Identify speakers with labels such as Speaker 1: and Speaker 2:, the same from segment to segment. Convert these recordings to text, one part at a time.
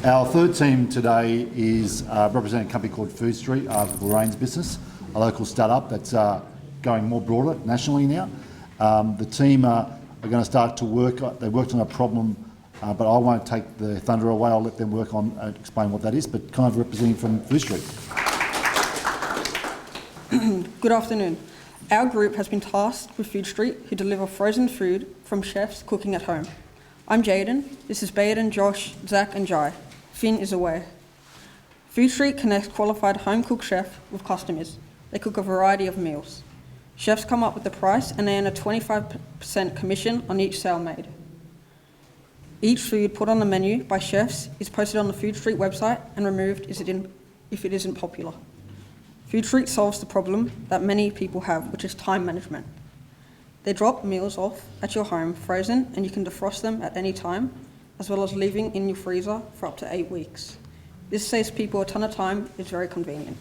Speaker 1: Our third team today is representing a company called FoodSt, Lorraine's business, a local startup that's going more broader nationally now. The team are going to start to work. They worked on a problem, but I won't take the thunder away. I'll let them work on and explain what that is, but kind of representing from FoodSt.
Speaker 2: Good afternoon. Our group has been tasked with FoodSt, who deliver frozen food from chefs cooking at home. I'm Jaden. This is Baden, Josh, Zach and Jai. Finn is away. FoodSt connects qualified home-cooked chefs with customers. They cook a variety of meals. Chefs come up with the price and they earn a 25% commission on each sale made. Each food put on the menu by chefs is posted on the FoodSt website and removed if it isn't popular. FoodSt solves the problem that many people have, which is time management. They drop meals off at your home frozen and you can defrost them at any time, as well as leaving in your freezer for up to 8 weeks. This saves people a ton of time. It's very convenient.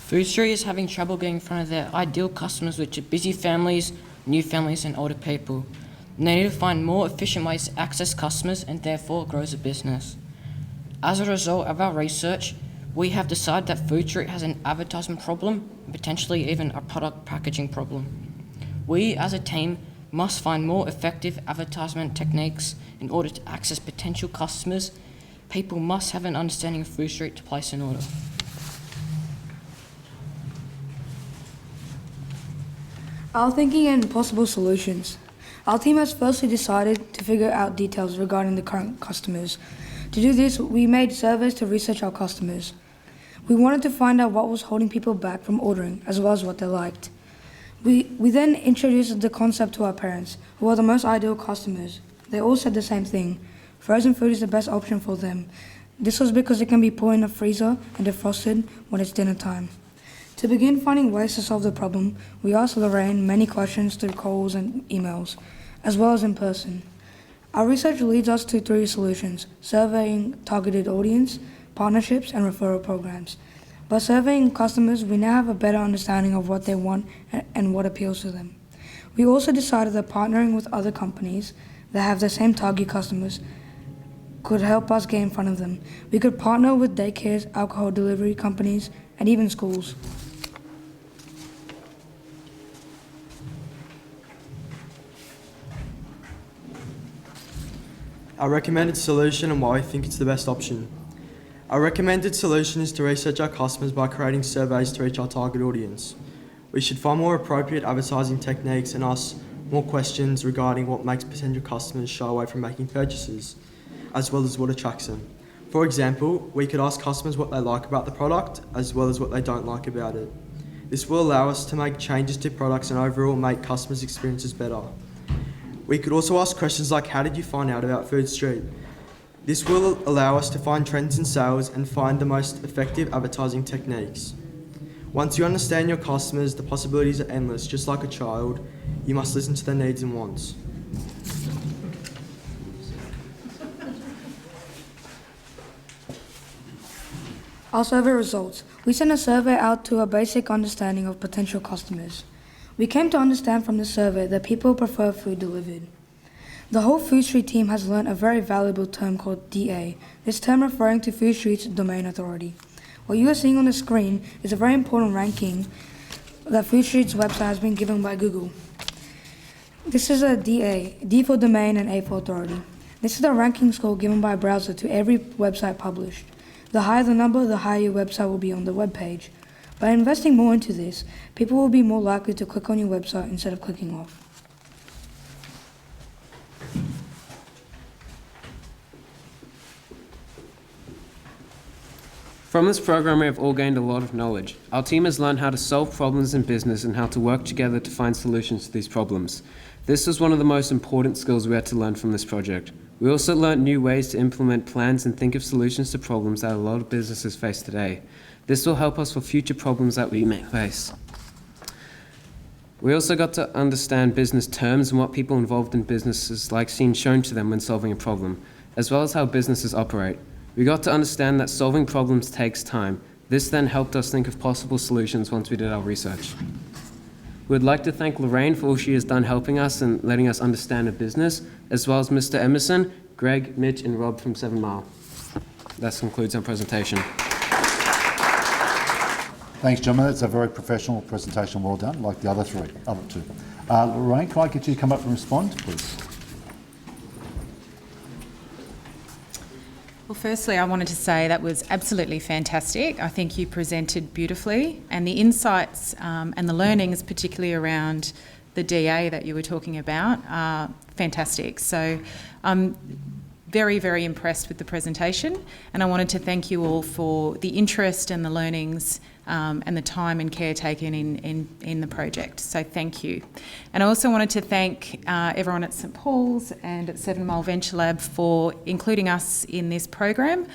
Speaker 3: FoodSt is having trouble getting in front of their ideal customers, which are busy families, new families and older people. And they need to find more efficient ways to access customers and therefore grows a business. As a result of our research, we have decided that FoodSt has an advertisement problem and potentially even a product packaging problem. We as a team must find more effective advertisement techniques in order to access potential customers. People must have an understanding of FoodSt to place an order.
Speaker 4: Our thinking and possible solutions. Our team has firstly decided to figure out details regarding the current customers. To do this, we made surveys to research our customers. We wanted to find out what was holding people back from ordering, as well as what they liked. We then introduced the concept to our parents, who are the most ideal customers. They all said the same thing. Frozen food is the best option for them. This was because it can be put in a freezer and defrosted when it's dinner time. To begin finding ways to solve the problem, we asked Lorraine many questions through calls and emails, as well as in person. Our research leads us to 3 solutions: surveying targeted audience, partnerships, and referral programs. By surveying customers, we now have a better understanding of what they want and what appeals to them. We also decided that partnering with other companies that have the same target customers could help us get in front of them. We could partner with daycares, alcohol delivery companies, and even schools.
Speaker 5: Our recommended solution and why we think it's the best option. Our recommended solution is to research our customers by creating surveys to reach our target audience. We should find more appropriate advertising techniques and ask more questions regarding what makes potential customers shy away from making purchases, as well as what attracts them. For example, we could ask customers what they like about the product, as well as what they don't like about it. This will allow us to make changes to products and overall make customers' experiences better. We could also ask questions like, how did you find out about FoodSt? This will allow us to find trends in sales and find the most effective advertising techniques. Once you understand your customers, the possibilities are endless. Just like a child, you must listen to their needs and wants.
Speaker 4: Our survey results. We sent a survey out to a basic understanding of potential customers. We came to understand from the survey that people prefer food delivered. The whole FoodSt team has learned a very valuable term called DA, this term referring to FoodSt's domain authority. What you are seeing on the screen is a very important ranking that FoodSt's website has been given by Google. This is a DA, D for domain and A for authority. This is the ranking score given by a browser to every website published. The higher the number, the higher your website will be on the web page. By investing more into this, people will be more likely to click on your website instead of clicking off.
Speaker 6: From this program, we have all gained a lot of knowledge. Our team has learned how to solve problems in business and how to work together to find solutions to these problems. This was one of the most important skills we had to learn from this project. We also learned new ways to implement plans and think of solutions to problems that a lot of businesses face today. This will help us for future problems that we may face. We also got to understand business terms and what people involved in businesses like seeing shown to them when solving a problem, as well as how businesses operate. We got to understand that solving problems takes time. This then helped us think of possible solutions once we did our research. We'd like to thank Lorraine for all she has done helping us and letting us understand the business, as well as Mr. Emerson, Greg, Mitch and Rob from 7mile. That concludes our presentation.
Speaker 1: Thanks, gentlemen. It's a very professional presentation. Well done, like the other two. Lorraine, can I get you to come up and respond, please?
Speaker 7: Well, firstly, I wanted to say that was absolutely fantastic. I think you presented beautifully, and the insights and the learnings, particularly around the DA that you were talking about, are fantastic. So I'm very, very impressed with the presentation, and I wanted to thank you all for the interest and the learnings and the time and care taken in the project. So thank you. And I also wanted to thank everyone at St Paul's and at 7mile Venture Lab for including us in this program.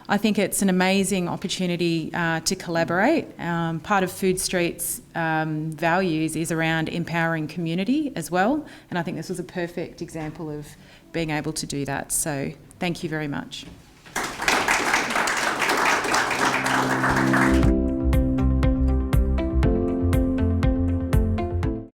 Speaker 7: I think it's an amazing opportunity to collaborate. Part of FoodSt's values is around empowering community as well, and I think this was a perfect example of being able to do that. So thank you very much.